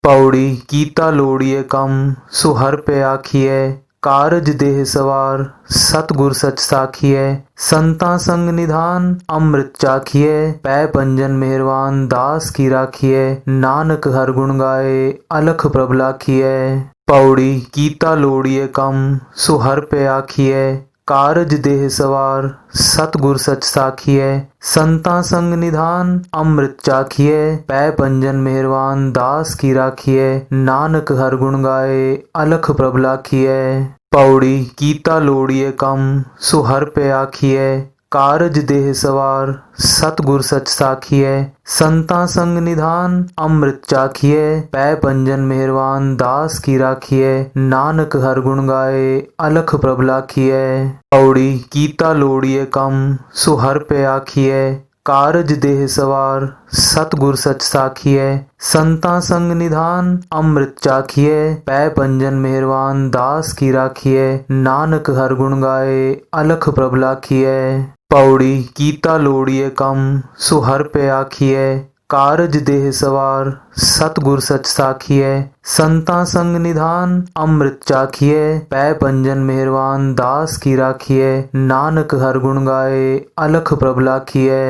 पौड़ी कीता लोड़िए कम सुहर पे आखिए कारज देह सवार सतगुर सच साखिए संता संग निधान अमृत चाखिए पै पंजन मेहरवान दास की राखिए नानक हर गुण गाए अलख प्रभ लाखिए। पौड़ी कीता लोड़िए कम सुहर पे आखिए कारज देह सवार सतगुर सच साखिए संता संग निधान अमृत चाखिए पै पंजन मेहरवान दास की राखिए नानक हर गुण गाए अलख प्रभ लाखिए। पौड़ी कीता लोड़िए कम सुहर पे आखिए कारज देह सवार सतगुर सच साखिए संता संग निधान अमृत चाखिए पै पंजन मेहरवान दास की राखिए नानक हर गुण गाए अलख प्रभ लाखिए। पौड़ी कीता लोड़िए कम सुहर पे आखिए कारज देह सवार सतगुर सच साखिए संता संग निधान अमृत चाखिए पै पंजन मेहरवान दास की राखिए नानक हर गुण गाए अलख प्रभ लाखिए। पौड़ी कीता लोड़िए कम सुहर पे आखिए कारज देह सवार सतगुर सच साखिए संता संग निधान अमृत चाखिए पै पंजन मेहरवान दास की राखिए नानक हर गुण गाए अलख प्रभ लाखिए।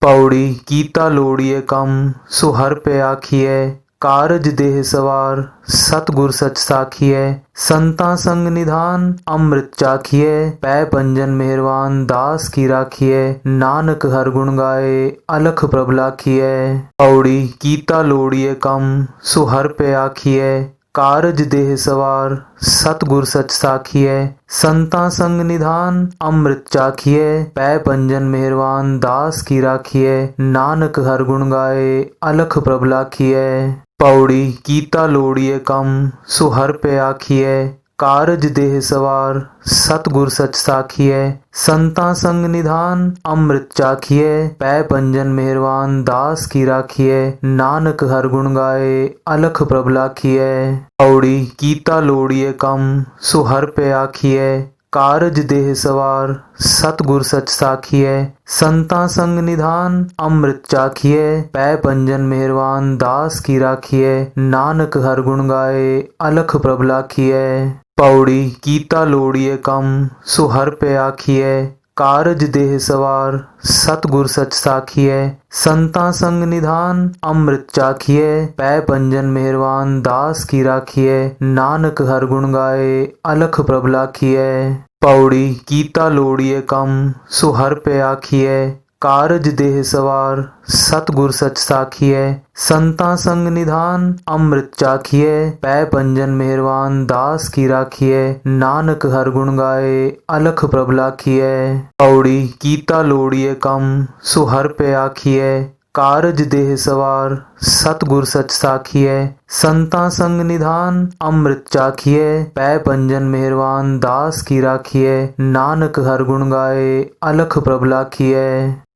पौड़ी कीता लोड़िए कम सुहर पे आखिए कारज देह सवार सतगुर सच साखिए संता संग निधान अमृत चाखिए पै पंजन मेहरवान दास की राखिए नानक हर गुण गाए अलख प्रभ लाखिए। पौड़ी कीता लोड़िए कम सुहर पे आखिए कारज देह सवार सतगुर सच साखिए संता संग निधान अमृत चाखिए पै पंजन मेहरवान दास की राखिए नानक हर गुण गाए अलख प्रभ लाखिए। पौड़ी कीता लोड़िए कम सुहर पे आखिए कारज देह सवार सतगुर सच साखिए संता संग निधान अमृत चाखिए पै पंजन मेहरवान दास की राखिए नानक हर गुण गाए अलख प्रभ लाखिए। पौड़ी कीता लोड़िए कम सुहर पे आखिए कारज देह सवार सतगुर सच साखिए संता संग निधान अमृत चाखिए पै पंजन मेहरवान दास की राखिए नानक हर गुण गाए अलख प्रभ लाखिए। पौड़ी कीता लोड़िए कम सुहर पे आखिए कारज देह सवार सतगुर सच साखिए संता संग निधान अमृत चाखिए पै पंजन मेहरवान दास की राखिए नानक हर गुण गाए अलख प्रभ लाखिए। पौड़ी कीता लोड़िए कम सुहर पे आखिए कारज देह सवार सतगुर सच साखिए संता संग निधान अमृत चाखिए पै पंजन मेहरवान दास की राखिए नानक हर गुण गाए अलख प्रभ लाखिए। पौड़ी कीता लोड़िए कम सुहर पे आखिए कारज देह सवार सतगुर सच साखिए संता संग निधान अमृत चाखिए पै पंजन मेहरवान दास की राखिए नानक हर गुण गाए अलख प्रभ लाखिए।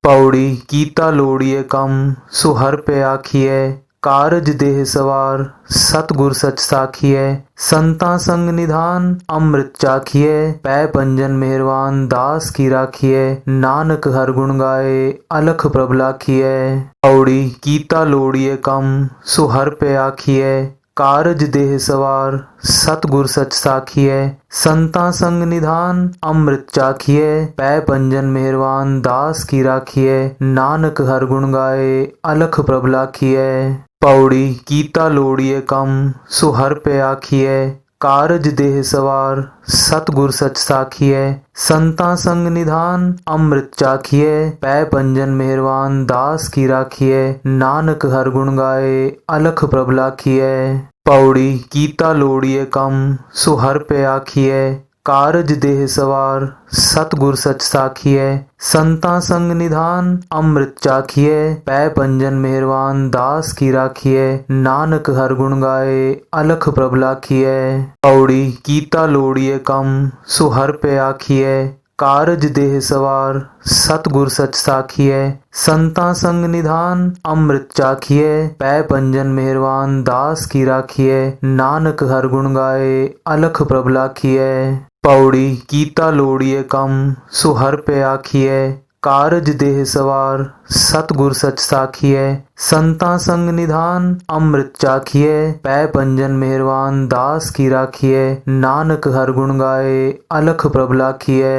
पौड़ी कीता लोड़िए कम सुहर पे आखिए कारज देह सवार सतगुर सच साखिए संता संग निधान अमृत चाखिए पै पंजन मेहरवान दास की राखिए नानक हर गुण गाए अलख प्रभ लाखिए। पौड़ी कीता लोड़िए कम सुहर पे आखिए कारज देह सवार सतगुर सच साखिए संता संग निधान अमृत चाखिए पै पंजन मेहरवान दास की राखिए नानक हर गुण गाए अलख प्रभ लाखिए। पौड़ी कीता लोड़िए कम सुहर पे आखिए कारज देह सवार सतगुर सच साखिए संता संग निधान अमृत चाखिए पै पंजन मेहरवान दास की राखिए नानक हर गुण गाए अलख प्रभ लाखिए। पौड़ी कीता लोड़िए कम सुहर पे आखिए कारज देह सवार सतगुर सच साखिए संता संग निधान अमृत चाखिए पै पंजन मेहरवान दास की राखिए नानक हर गुण गाए अलख प्रभ लाखिए। पौड़ी कीता लोड़िए कम सुहर पे आखिए कारज देह सवार सतगुर सच साखिए संता संग निधान अमृत चाखिए पै पंजन मेहरवान दास की राखिए नानक हर गुण गाए अलख प्रभ लाखिए। पौड़ी कीता लोड़िए कम सुहर पे आखिए कारज देह सवार सतगुर सच साखिए संता संग निधान अमृत चाखिए पै पंजन मेहरवान दास की राखिए नानक हर गुण गाए अलख प्रभ लाखिए।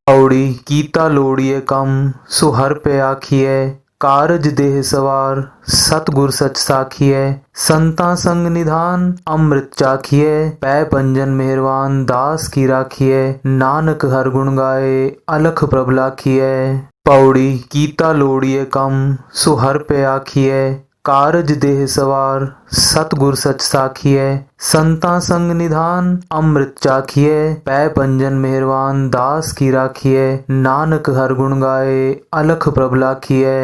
औड़ी कीता लोड़िए कम सुहर पे आखिए कारज देह सवार सतगुर सच साखिए संता संग निधान अमृत चाखिए पै पंजन मेहरवान दास की राखिए नानक हर गुण गाए अलख प्रभ लाखिए। पौड़ी कीता लोड़िए कम सुहर पे आखिए कारज देह सवार सतगुर सच साखिए संता संग निधान अमृत चाखिए पै पंजन मेहरवान दास की राखिए नानक हर गुण गाए अलख प्रभ लाखिए।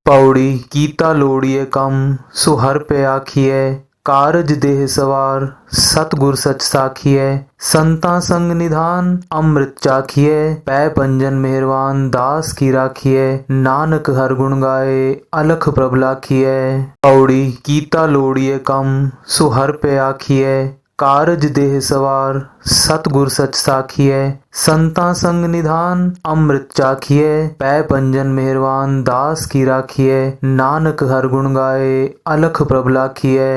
पौड़ी कीता लोड़िए कम सुहर पे आखिए कारज देह सवार सतगुर सच साखिए संता संग निधान अमृत चाखिए पै पंजन मेहरवान दास की राखिए नानक हर गुण गाए अलख प्रभ लाखिए। पौड़ी कीता लोड़िए कम सुहर पे आखिए कारज देह सवार सतगुर सच साखिए संता संग निधान अमृत चाखिए पै पंजन मेहरवान दास की राखिए नानक हर गुण गाए अलख प्रभ लाखिए।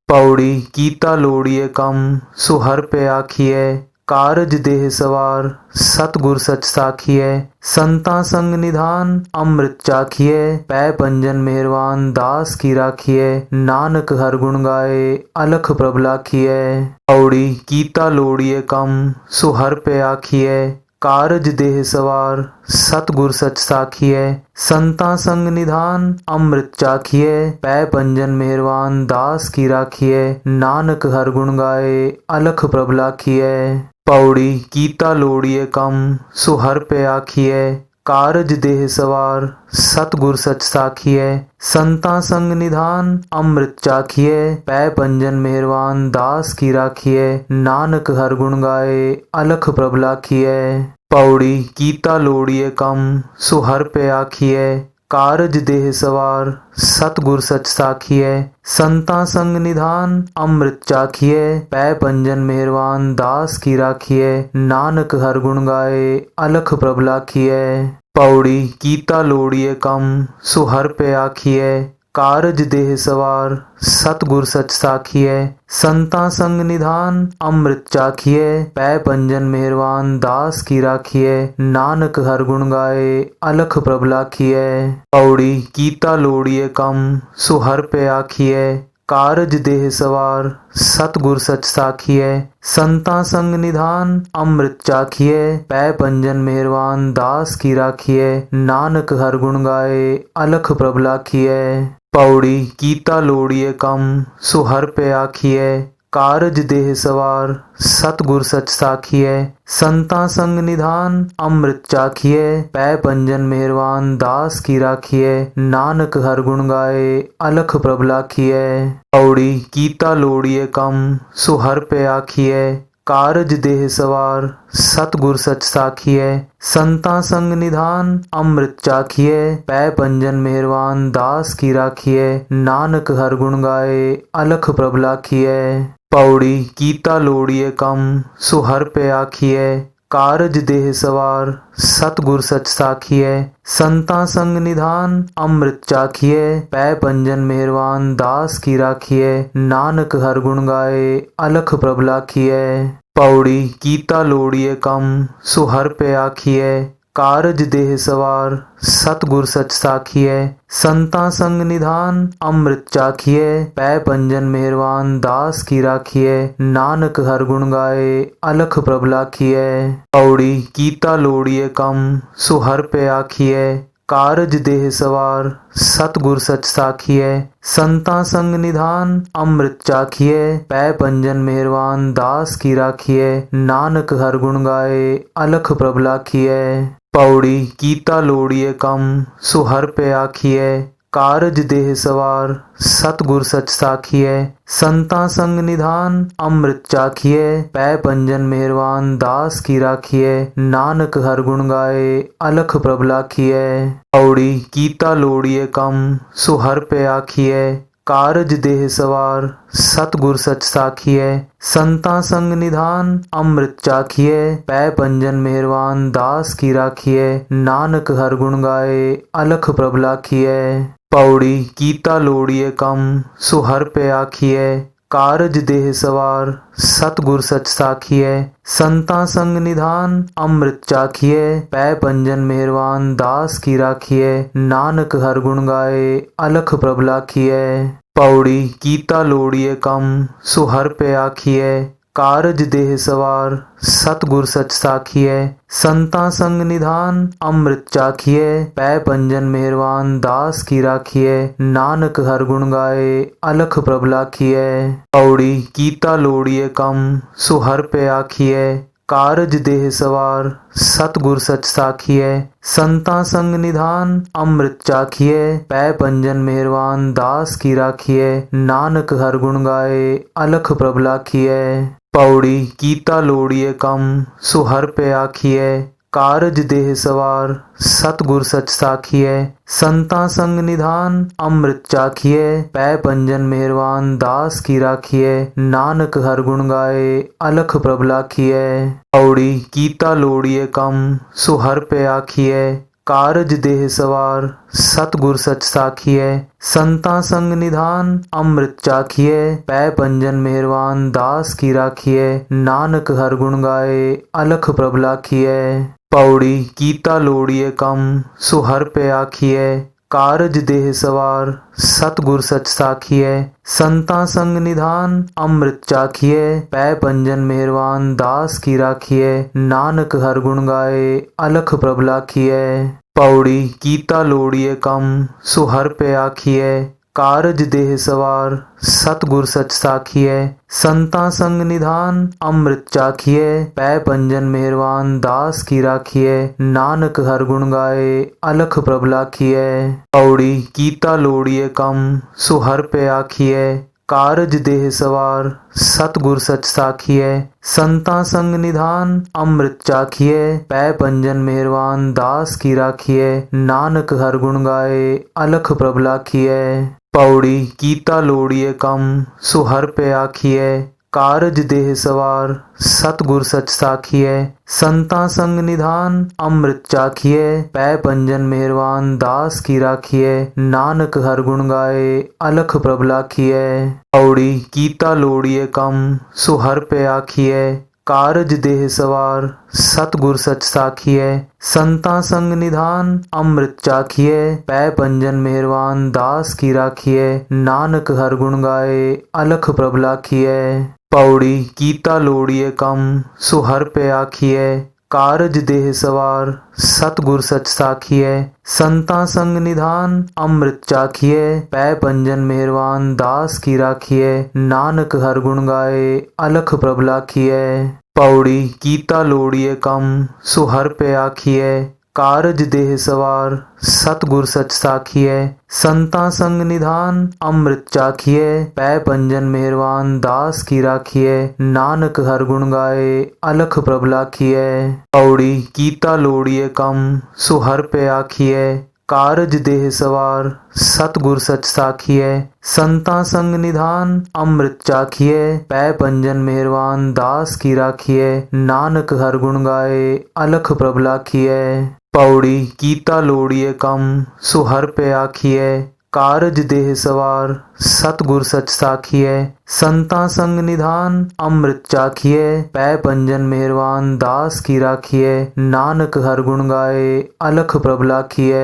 पौड़ी कीता लोड़िए कम सुहर पे आखिए कारज देह सवार सतगुर सच साखिए संता संग निधान अमृत चाखिए पै पंजन मेहरवान दास की राखिए नानक हर गुण गाए अलख प्रभ लाखिए। औड़ी कीता लोड़िए कम सुहर पे आखिए कारज देह सवार सतगुर सच साखिए संता संग निधान अमृत चाखिए पै पंजन मेहरवान दास की राखिए नानक हर गुण गाए अलख प्रभ लाखिए। पौड़ी कीता लोड़िए कम सुहर पे आखिए कारज देह सवार सतगुर सच साखिए संता संग निधान अमृत चाखिए पै पंजन मेहरवान दास की राखिए नानक हर गुण गाए अलख प्रभ लाखिए। पौड़ी कीता लोड़िए कम सुहर पे आखिए कारज देह सवार सतगुर सच साखिए संता संग निधान अमृत चाखिए पै पंजन मेहरवान दास की राखिए नानक हर गुण गाए अलख प्रभ लाखिए। पौड़ी कीता लोड़िए कम सुहर पे आखिए कारज देह सवार सतगुर सच साखिए संता संग निधान अमृत चाखिए पै पंजन मेहरवान दास की राखिए नानक हर गुण गाए अलख प्रभ लाखिए। पौड़ी कीता लोड़िए कम सुहर पे आखिए कारज देह सवार सतगुर सच साखिए संता संग निधान अमृत चाखिए पै पंजन मेहरवान दास की राखिए नानक हर गुण गाए अलख प्रभ लाखिए। पौड़ी कीता लोड़िए कम सुहर पे आखिए कारज देह सवार सतगुर सच साखिए संता संग निधान अमृत चाखिए पै पंजन मेहरवान दास की राखिए नानक हर गुण गाए अलख प्रभ लाखिए। पौड़ी कीता लोड़िए कम सुहर पे आखिए कारज देह सवार सतगुर सच साखिए संता संग निधान अमृत चाखिए पै पंजन मेहरवान दास की राखिए नानक हर गुण गाए अलख प्रभ लाखिए। पौड़ी कीता लोड़िए कम सुहर पे आखिए कारज देह सवार सतगुर सच साखिए संता संग निधान अमृत चाखिए पै पंजन मेहरवान दास की राखिए नानक हर गुण गाए अलख प्रभ लाखिए। पौड़ी कीता लोड़िए कम सुहर पे आखिए कारज देह सवार सतगुर सच साखिए संता संग निधान अमृत चाखिए पै पंजन मेहरवान दास की राखिए नानक हर गुण गाए अलख प्रभ लाखिए। पौड़ी कीता लोड़िए कम सुहर पे आखिए कारज देह सवार सतगुर सच साखिए संता संग निधान अमृत चाखिए पै पंजन मेहरवान दास की राखिए नानक हर गुण गाए अलख प्रभ लाखिए। पौड़ी कीता लोड़िए कम सुहर पे आखिए कारज देह सवार सतगुर सच साखिए संता संग निधान अमृत चाखिए पै पंजन मेहरवान दास की राखिए नानक हर गुण गाए अलख प्रभ लाखिए। पौड़ी कीता लोड़िए कम सुहर पे आखिए कारज देह सवार सतगुर सच साखिए। संता संग निधान अमृत चाखिए। पै पंजन मेहरवान दास की राखिए। नानक हर गुण गाए अलख प्रभ लाखिए। पौड़ी कीता लोड़िए कम सुहर पे आखिए। कारज देह सवार सतगुर सच साखिए। संता संग निधान अमृत चाखिए। पै पंजन मेहरवान दास की राखिए। नानक हर गुण गाए अलख प्रभ लाखिए। पौड़ी कीता लोड़िए कम सुहर पे आखिए। कारज देह सवार सतगुर सच साखिए। संता संग निधान अमृत चाखिए। पै पंजन मेहरवान दास की राखिए। नानक हर गुण गाए अलख प्रभ लाखिए। पौड़ी कीता लोड़िए कम सुहर पे आखिए। कारज देह सवार सतगुर सच साखिए। संता संग निधान अमृत चाखिए। पै पंजन मेहरवान दास की राखिए। नानक हर गुण गाए अलख प्रभ लाखिए। पौड़ी कीता लोड़िए कम सुहर पे आखिए। कारज देह सवार सतगुर सच साखिए। संता संग निधान अमृत चाखिए। पै पंजन मेहरवान दास की राखिए। नानक हर गुण गाए अलख प्रभ लाखिए। पौड़ी कीता लोड़िए कम सुहर पे आखिए। कारज देह सवार सतगुर सच साखिए। संता संग निधान अमृत चाखिए। पै पंजन मेहरवान दास की राखिए। नानक हर गुण गाए अलख प्रभ लाखिए। पौड़ी कीता लोड़िए कम सुहर पे आखिए। कारज देह सवार सतगुर सच साखिए। संता संग निधान अमृत चाखिए। पै पंजन मेहरवान दास की राखिए। नानक हर गुण गाए अलख प्रभ लाखिए। पौड़ी कीता लोड़िए कम सुहर पे आखिए। कारज देह सवार सतगुर सच साखिए। संता संग निधान अमृत चाखिए। पै पंजन मेहरवान दास की राखिए। नानक हर गुण गाए अलख प्रभ लाखिए। पौड़ी कीता लोड़िए कम सुहर पे आखिए। कारज देह सवार सतगुर सच साखिए। संता संग निधान अमृत चाखिए। पै पंजन मेहरवान दास की राखिए। नानक हर गुण गाए अलख प्रभ लाखिए। पौड़ी कीता लोड़िए कम सुहर पे आखिए। कारज देह सवार सतगुर सच साखिए। संता संग निधान अमृत चाखिए। पै पंजन मेहरवान दास की राखिए। नानक हर गुण गाए अलख प्रभ लाखिए। पौड़ी कीता लोड़िए कम सुहर पे आखिए। कारज देह सवार सतगुर सच साखिए। संता संग निधान अमृत चाखिए। पै पंजन मेहरवान दास की राखिए। नानक हर गुण गाए अलख प्रभ लाखिए। पौड़ी कीता लोड़िए कम सुहर पे आखिए। कारज देह सवार सतगुर सच साखिए। संता संग निधान अमृत चाखिए। पै पंजन मेहरवान दास की राखिए। नानक हर गुण गाए अलख प्रभ लाखिए। पौड़ी कीता लोड़िए कम सुहर पे आखिए। कारज देह सवार सतगुर सच साखिए। संता संग निधान अमृत चाखिए। पै पंजन मेहरवान दास की राखिए। नानक हर गुण गाए अलख प्रभ लाखिए। पौड़ी कीता लोड़िए कम सुहर पे आखिए। कारज देह सवार सतगुर सच साखिए। संता संग निधान अमृत चाखिए। पै पंजन मेहरवान दास की राखिए। नानक हर गुण गाए अलख प्रभ लाखिए। पौड़ी कीता लोड़िए कम सुहर पे आखिए। कारज देह सवार सतगुर सच साखिए। संता संग निधान अमृत चाखिए। पै पंजन मेहरवान दास की राखिए। नानक हर गुण गाए अलख प्रभ लाखिए।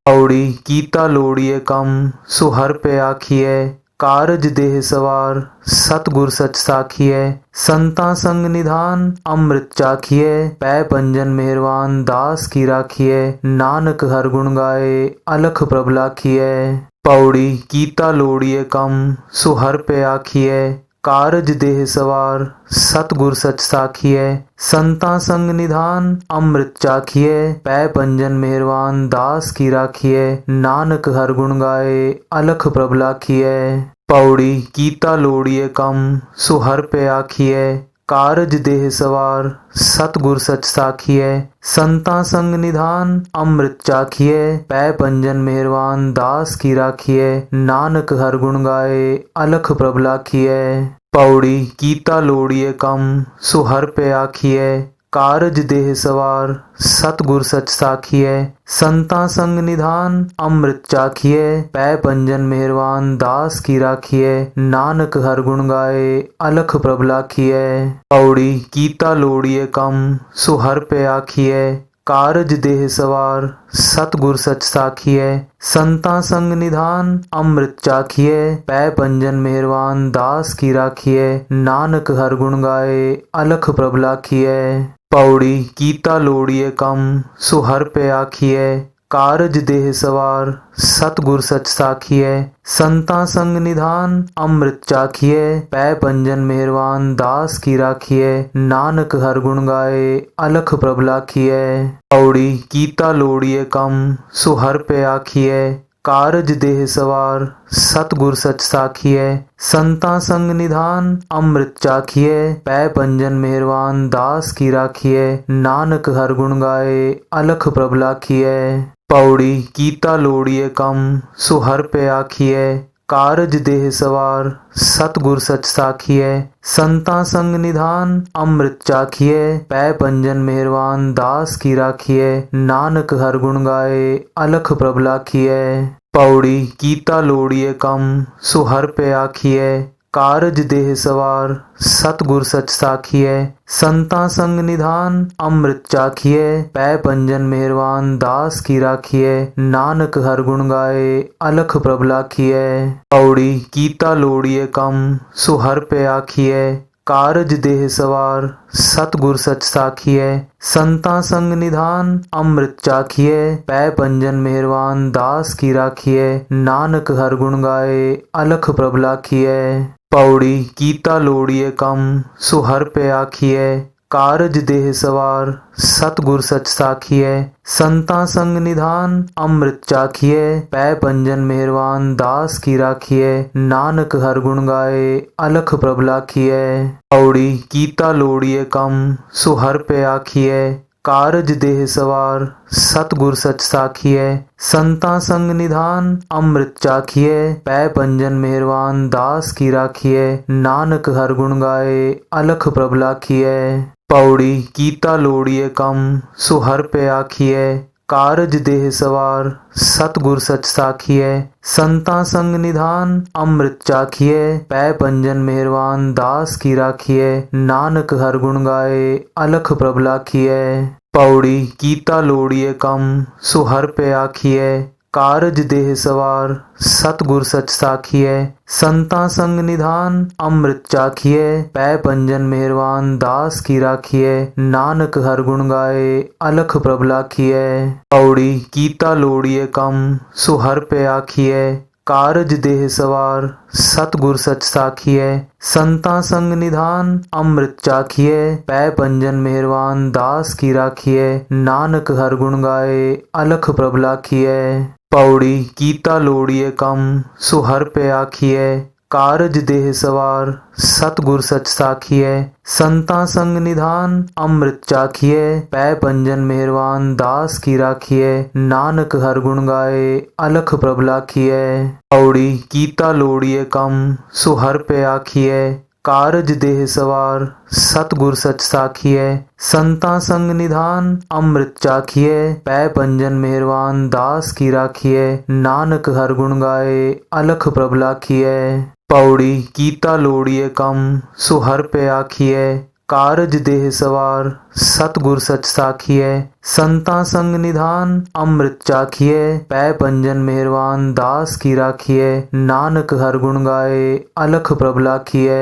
पौड़ी कीता लोड़िए कम सुहर पे आखिए। कारज देह सवार सतगुर सच साखिए। संता संग निधान अमृत चाखिए। पै पंजन मेहरवान दास की राखिए। नानक हर गुण गाए अलख प्रभ लाखिए। पौड़ी कीता लोड़िए कम सुहर पे आखिए। कारज देह सवार सतगुर सच साखिए। संता संग निधान अमृत चाखिए। पै पंजन मेहरवान दास की राखिए। नानक हर गुण गाए अलख प्रभ लाखिए। पौड़ी कीता लोड़िए कम सुहर पे आखिए। कारज देह सवार सतगुर सच साखिए संता संग निधान अमृत चाखिए पै पंजन मेहरवान दास की राखिए नानक हर गुण गाए अलख प्रभ लाखिए। पौड़ी कीता लोड़िए कम सुहर पे आखिए कारज देह सवार सतगुर सच साखिए संता संग निधान अमृत चाखिए पै पंजन मेहरवान दास की राखिए नानक हर गुण गाए अलख प्रभ लाखिए। पौड़ी कीता लोड़िए कम सुहर पे आखिए कारज देह सवार सतगुर सच साखिए संता संग निधान अमृत चाखिए पै पंजन मेहरवान दास की राखिए नानक हर गुण गाए अलख प्रभ लाखिए। पौड़ी कीता लोड़िए कम सुहर पे आखिए कारज देह सवार सतगुर सच साखिए संता संग निधान अमृत चाखिए पै पंजन मेहरवान दास की राखिए नानक हर गुण गाए अलख प्रभ लाखिए। पौड़ी कीता लोड़िए कम सुहर पे आखिए कारज देह सवार सतगुर सच साखिए संता संग निधान अमृत चाखिए पै पंजन मेहरवान दास की राखिए नानक हर गुण गाए अलख प्रभ लाखिए। पौड़ी कीता लोड़िए कम सुहर पे आखिए कारज देह सवार सतगुर सच साखिए संता संग निधान अमृत चाखिए पै पंजन मेहरवान दास की राखिए नानक हर गुण गाए अलख प्रभ लाखिए। पौड़ी कीता लोड़िए कम सुहर पे आखिए कारज देह सवार सतगुर सच साखिए संता संग निधान अमृत चाखिए पै पंजन मेहरवान दास की राखिए नानक हर गुण गाए अलख प्रभ लाखिए। पौड़ी कीता लोड़िए कम सुहर पे आखिए कारज देह सवार सतगुर सच साखिए संता संग निधान अमृत चाखिए पै पंजन मेहरवान दास की राखिए नानक हर गुण गाए अलख प्रभ लाखिए। पौड़ी कीता लोड़िए कम सुहर पे आखिए कारज देह सवार सतगुर सच साखिए संता संग निधान अमृत चाखिए पै पंजन मेहरवान दास की राखिए नानक हर गुण गाए अलख प्रभ लाखिए। पौड़ी कीता लोड़िए कम सुहर पे आखिए कारज देह सवार सतगुर सच साखिए संता संग निधान अमृत चाखिए पै पंजन मेहरवान दास की राखिए नानक हर गुण गाए अलख प्रभ लाखिए। पौड़ी कीता लोड़िए कम सुहर पे आखिए कारज देह सवार सतगुर सच साखिए संता संग निधान अमृत चाखिए पै पंजन मेहरवान दास की राखिए नानक हर गुण गाए अलख प्रभ लाखिए। पौड़ी कीता लोड़िए कम सुहर पे आखिए कारज देह सवार सतगुर सच साखिए संता संग निधान अमृत चाखिए पै पंजन मेहरवान दास की राखिए नानक हर गुण गाए अलख प्रभ लाखिए। पौड़ी कीता लोड़िए कम सुहर पे आखिए कारज देह सवार सतगुर सच साखिए संता संग निधान अमृत चाखिए पै पंजन मेहरवान दास की राखिए नानक हर गुण गाए अलख प्रभ लाखिए। पौड़ी कीता लोड़िए कम सुहर पे आखिए कारज देह सवार सतगुर सच साखिए संता संग निधान अमृत चाखिए पै पंजन मेहरवान दास की राखिए नानक हर गुण गाए अलख प्रभ लाखिए। पौड़ी कीता लोड़िए कम सुहर पे आखिए कारज देह सवार सतगुर सच साखिए संता संग निधान अमृत चाखिए पै पंजन मेहरवान दास की राखिए नानक हर गुण गाए अलख प्रभ लाखिए। पौड़ी कीता लोड़िए कम सुहर पे आखिए कारज देह सवार सतगुर सच साखिए संता संग निधान अमृत चाखिए पै पंजन मेहरवान दास की राखिए नानक हर गुण गाए अलख प्रभ लाखिए।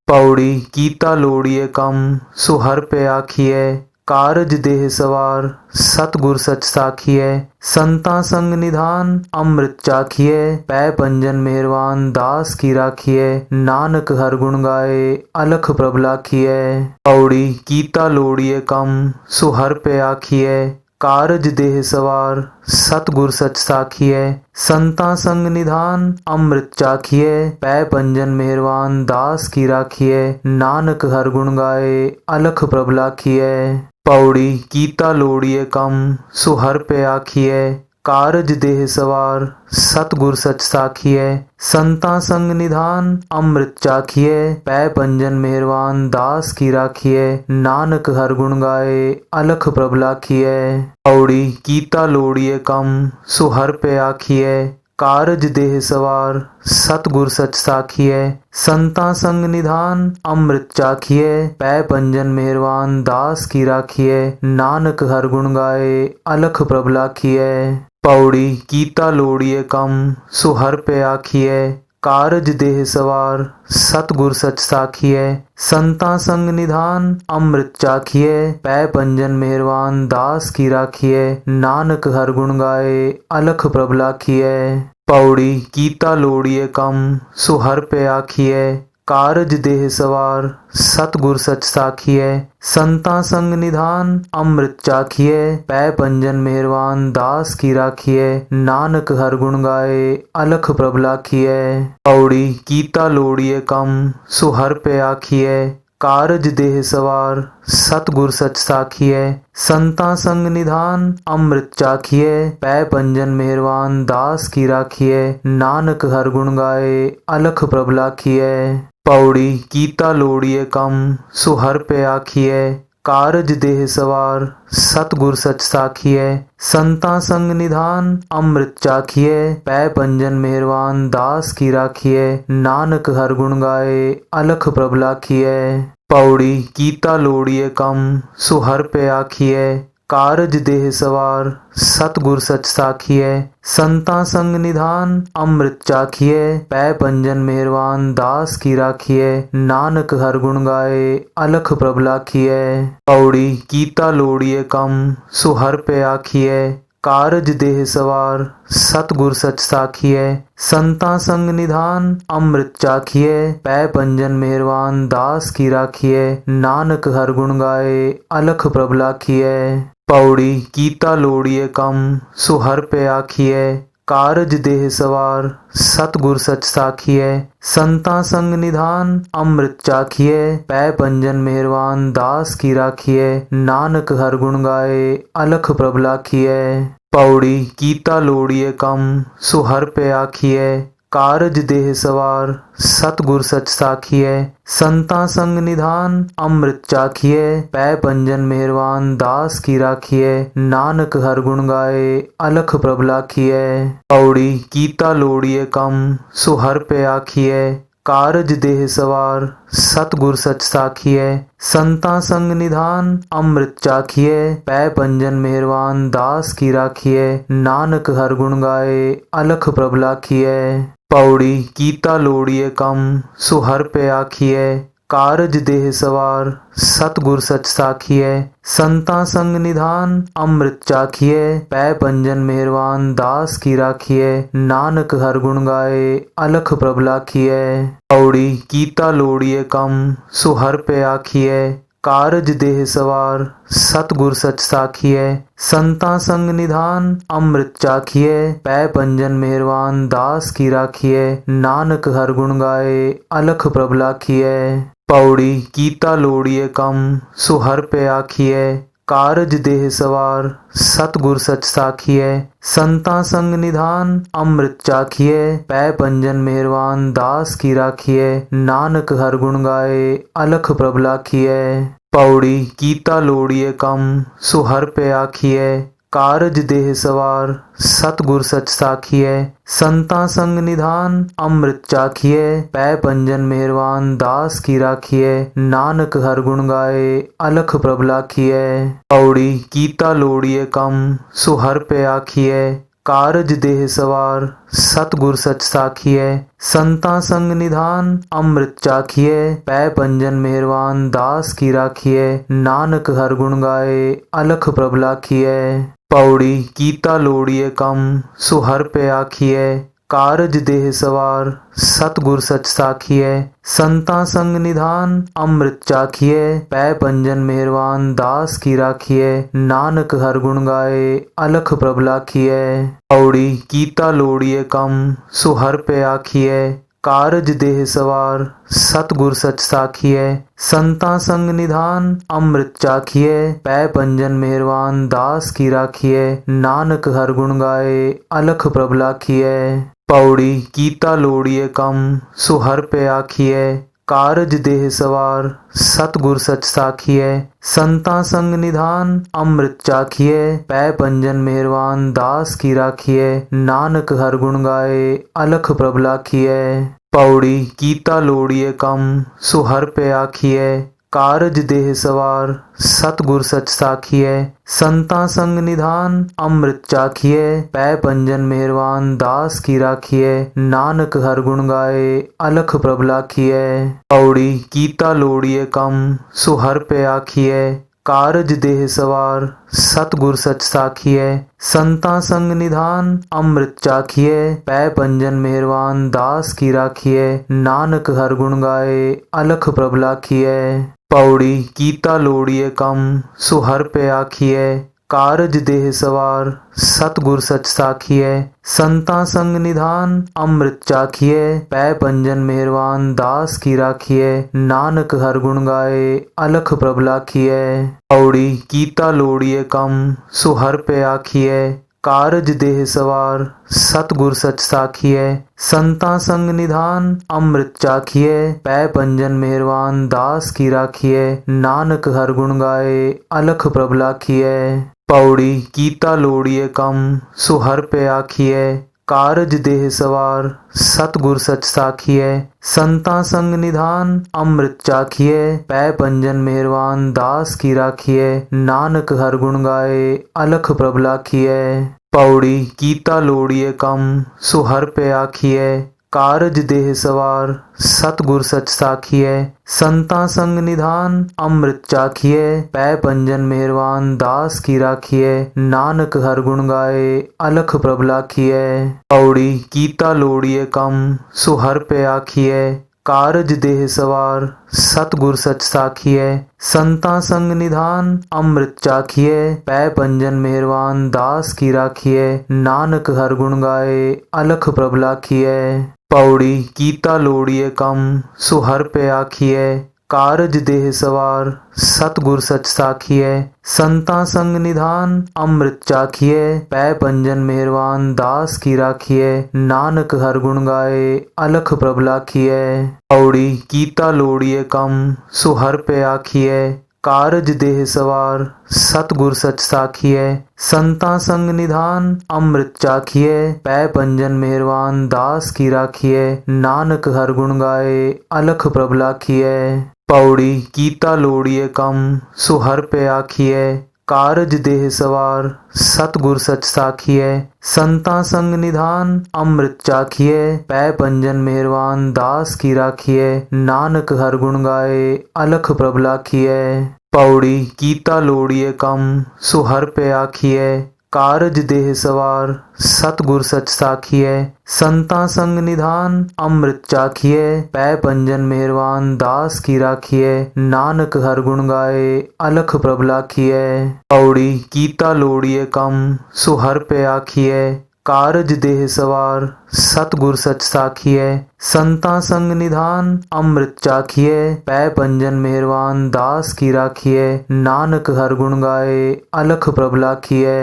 पौड़ी कीता लोड़िए कम सुहर पे आखिए कारज देह सवार सतगुर सच साखिए संता संग निधान अमृत चाखिए पै पंजन मेहरवान दास की राखिए नानक हर गुण गाए अलख प्रभ लाखिए। पौड़ी कीता लोड़िए कम सुहर पे आखिए कारज देह सवार सतगुर सच साखिए संता संग निधान अमृत चाखिए पै पंजन मेहरवान दास की राखिए नानक हर गुण गाए अलख प्रभ लाखिए। पौड़ी कीता लोड़िए कम सुहर पे आखिए कारज देह सवार सतगुर सच साखिए संता संग निधान अमृत चाखिए पै पंजन मेहरवान दास की राखिए नानक हर गुण गाए अलख प्रभ लाखिए। पौड़ी कीता लोड़िए कम सुहर पे आखिए कारज देह सवार सतगुर सच साखिए संता संग निधान अमृत चाखिए पै पंजन मेहरवान दास की राखिए नानक हर गुण गाए अलख प्रभ लाखिए। पौड़ी कीता लोड़िए कम सुहर पे आखिए कारज देह सवार सतगुर सच साखिए संता संग निधान अमृत चाखिए पै पंजन मेहरवान दास की राखिए नानक हर गुण गाए अलख प्रभ लाखिए। पौड़ी कीता लोड़िए कम सुहर पे आखिए कारज देह सवार सतगुर सच साखिए संता संग निधान अमृत चाखिए पै पंजन मेहरवान दास की राखिए नानक हर गुण गाए अलख प्रभ लाखिए। पौड़ी कीता लोड़िए कम सुहर पे आखिए कारज देह सवार सतगुर सच साखिए संता संग निधान अमृत चाखिए पै पंजन मेहरवान दास की राखिए नानक हर गुण गाए अलख प्रभ लाखिए। पौड़ी कीता लोड़िए कम सुहर पे आखिए कारज देह सवार सतगुर सच साखिए संता संग निधान अमृत चाखिए पै पंजन मेहरवान दास की राखिए नानक हर गुण गाए अलख प्रभ लाखिए। पौड़ी कीता लोड़िए कम सुहर पे आखिए कारज देह सवार सतगुर सच साखिए संता संग निधान अमृत चाखिए पै पंजन मेहरवान दास की राखिए नानक हर गुण गाए अलख प्रभ लाखिए। पौड़ी कीता लोड़िए कम सुहर पे आखिए कारज देह सवार सतगुर सच साखिए संता संग निधान अमृत चाखिए पै पंजन मेहरवान दास की राखिए नानक हर गुण गाए अलख प्रभ लाखिए। पौड़ी कीता लोड़िए कम सुहर पे आखिए कारज देह सवार सतगुर सच साखिए संता संग निधान अमृत चाखिए पै पंजन मेहरवान दास की राखिए नानक हर गुण गाए अलख प्रभ लाखिए। पौड़ी कीता लोड़िए कम सुहर पे आखिए कारज देह सवार सतगुर सच साखिए संता संग निधान अमृत चाखिए पै पंजन मेहरवान दास की राखिए नानक हर गुण गाए अलख प्रभ लाखिए। पौड़ी कीता लोड़िए कम सुहर पे आखिए कारज देह सवार सतगुर सच साखिए संता संग निधान अमृत चाखिए पै पंजन मेहरवान दास की राखिए नानक हर गुण गाए अलख प्रभ लाखिए। पौड़ी कीता लोड़िए कम सुहर पे आखिए कारज देह सवार सतगुर सच साखिए संता संग निधान अमृत चाखिए पै पंजन मेहरवान दास की राखिए नानक हर गुण गाए अलख प्रभ लाखिए। पौड़ी कीता लोड़िए कम सुहर पे आखिए कारज देह सवार सतगुर सच साखिए संता संग निधान अमृत चाखिए पै पंजन मेहरवान दास की राखिए नानक हर गुण गाए अलख प्रभ लाखिए। पौड़ी कीता लोड़िए कम सुहर पे आखिए कारज देह सवार सतगुर सच साखिए संता संग निधान अमृत चाखिए पै पंजन मेहरवान दास की राखिए नानक हर गुण गाए अलख प्रभ लाखिए। पौड़ी कीता लोड़िए कम सुहर पे आखिए कारज देह सवार सतगुर सच साखिए संता संग निधान अमृत चाखिए पै पंजन मेहरवान दास की राखिए नानक हर गुण गाए अलख प्रभ लाखिए। पौड़ी कीता लोड़िए कम सुहर पे आखिए कारज देह सवार सतगुर सच साखिए संता संग निधान अमृत चाखिए पै पंजन मेहरवान दास की राखिए नानक हर गुण गाए अलख प्रभ लाखिए। पौड़ी कीता लोड़िए कम सुहर पे आखिए कारज देह सवार सतगुर सच साखिए। संता संग निधान अमृत चाखिए। पै पंजन मेहरवान दास की राखिए। नानक हर गुण गाए अलख प्रभ लाखिए। औड़ी कीता लोड़िए कम सुहर पे आखिए। कारज देह सवार सतगुर सच साखिए। संता संग निधान अमृत चाखिए। पै पंजन मेहरवान दास की राखिए। नानक हर गुण गाए अलख प्रभ लाखिए। पौड़ी कीता लोड़िए कम सुहर पे आखिए। कारज देह सवार सतगुर सच साखिए। संता संग निधान अमृत चाखिए। पै पंजन मेहरवान दास की राखिए। नानक हर गुण गाए अलख प्रभ लाखिए। पौड़ी कीता लोड़िए कम सुहर पे आखिए। कारज देह सवार सतगुर सच साखिए। संता संग निधान अमृत चाखिए। पै पंजन मेहरवान दास की राखिए। नानक हर गुण गाए अलख प्रभ लाखिए। पौड़ी कीता लोड़िए कम सुहर पे आखिए। कारज देह सवार सतगुर सच साखिए। संता संग निधान अमृत चाखिए। पै पंजन मेहरवान दास की राखिए। नानक हर गुण गाए अलख प्रभ लाखिए। पौड़ी कीता लोड़िए कम सुहर पे आखिए। कारज देह सवार सतगुर सच साखिए। संता संग निधान अमृत चाखिए। पै पंजन मेहरवान दास की राखिए। नानक हर गुण गाए अलख प्रभ लाखिए। पौड़ी कीता लोड़िए कम सुहर पे आखिए। कारज देह सवार सतगुर सच साखिए। संता संग निधान अमृत चाखिए। पै पंजन मेहरवान दास की राखिए। नानक हर गुण गाए अलख प्रभ लाखिए। पौड़ी कीता लोड़िए कम सुहर पे आखिए। कारज देह सवार सतगुर सच साखिए। संता संग निधान अमृत चाखिए। पै पंजन मेहरवान दास की राखिए। नानक हर गुण गाए अलख प्रभ लाखिए। पौड़ी कीता लोड़िए कम सुहर पे आखिए। कारज देह सवार सतगुर सच साखिए। संता संग निधान अमृत चाखिए। पै पंजन मेहरवान दास की राखिए। नानक हर गुण गाए अलख प्रभ लाखिए। पौड़ी कीता लोड़िए कम सुहर पे आखिए। कारज देह सवार सतगुर सच साखिए। संता संग निधान अमृत चाखिए। पै पंजन मेहरवान दास की राखिए। नानक हर गुण गाए अलख प्रभ लाखिए। पौड़ी कीता लोड़िए कम सुहर पे आखिए। कारज देह सवार सतगुर सच साखिए। संता संग निधान अमृत चाखिए। पै पंजन मेहरवान दास की राखिए। नानक हर गुण गाए अलख प्रभ लाखिए। पौड़ी कीता लोड़िए कम सुहर पे आखिए। कारज देह सवार सतगुर सच साखिए। संता संग निधान अमृत चाखिए। पै पंजन मेहरवान दास की राखिए। नानक हर गुण गाए अलख प्रभ लाखिए। पौड़ी कीता लोड़िए कम सुहर पे आखिए। कारज देह सवार सतगुर सच साखिए। संता संग निधान अमृत चाखिए। पै पंजन मेहरवान दास की राखिए। नानक हर गुण गाए अलख प्रभ लाखिए। पौड़ी कीता लोड़िए कम सुहर पे आखिए। कारज देह सवार सतगुर सच साखिए। संता संग निधान अमृत चाखिए। पै पंजन मेहरवान दास की राखिए। नानक हर गुण गाए अलख प्रभ लाखिए। पौड़ी कीता लोड़िए कम सुहर पे आखिए। कारज देह सवार सतगुर सच साखिए। संता संग निधान अमृत चाखिए। पै पंजन मेहरवान दास की राखिए। नानक हर गुण गाए अलख प्रभ लाखिए।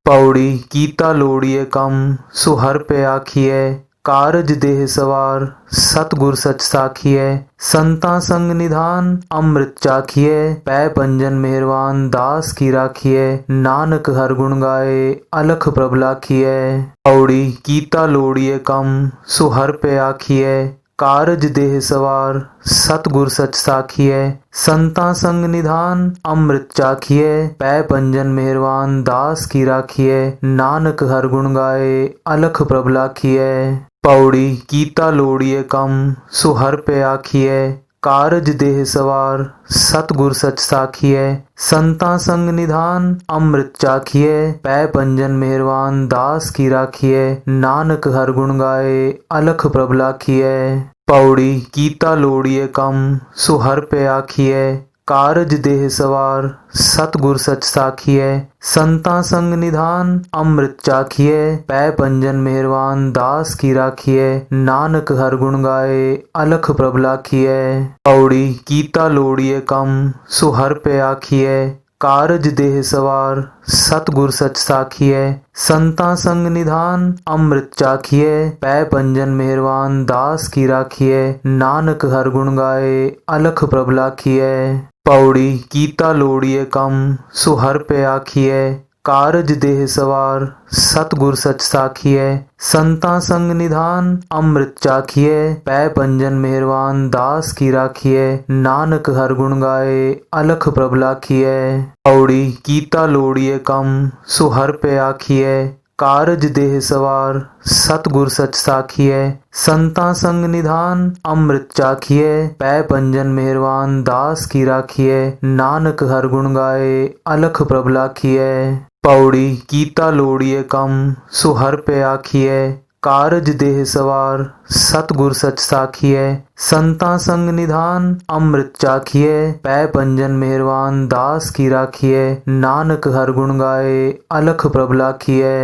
पौड़ी कीता लोड़िए कम सुहर पे आखिए। कारज देह सवार सतगुर सच साखिए। संता संग निधान अमृत चाखिए। पै पंजन मेहरवान दास की राखिए। नानक हर गुण गाए अलख प्रभ लाखिए। पौड़ी कीता लोड़िए कम सुहर पे आखिए। कारज देह सवार सतगुर सच साखिए। संता संग निधान अमृत चाखिए। पै पंजन मेहरवान दास की राखिए। नानक हर गुण गाए अलख प्रभ लाखिए। पौड़ी कीता लोड़िए कम सुहर पे आखिए। कारज देह सवार सतगुर सच साखिए संता संग निधान अमृत चाखिए पै पंजन मेहरवान दास की राखिए नानक हर गुण गाए अलख प्रभ लाखिए। पौड़ी कीता लोड़िए कम सुहर पे आखिए कारज देह सवार सतगुर सच साखिए संता संग निधान अमृत चाखिए पै पंजन मेहरवान दास की राखिए नानक हर गुण गाए अलख प्रभ लाखिए। पौड़ी कीता लोड़िए कम सुहर पे आखिए कारज देह सवार सतगुर सच साखिए संता संग निधान अमृत चाखिए पै पंजन मेहरवान दास की राखिए नानक हर गुण गाए अलख प्रभ लाखिए। पौड़ी कीता लोड़िए कम सुहर पे आखिए कारज देह सवार सतगुर सच साखिए संता संग निधान अमृत चाखिए पै पंजन मेहरवान दास की राखिए नानक हर गुण गाए अलख प्रभ लाखिए। पौड़ी कीता लोड़िए कम सुहर पे आखिए कारज देह सवार सतगुर सच साखिए संता संग निधान अमृत चाखिए पै पंजन मेहरवान दास की राखिए नानक हर गुण गाए अलख प्रभ लाखिए। पौड़ी कीता लोड़िए कम सुहर पे आखिए कारज देह सवार सतगुर सच साखिए संता संग निधान अमृत चाखिए पै पंजन मेहरवान दास की राखिए नानक हर गुण गाए अलख प्रभ लाखिए।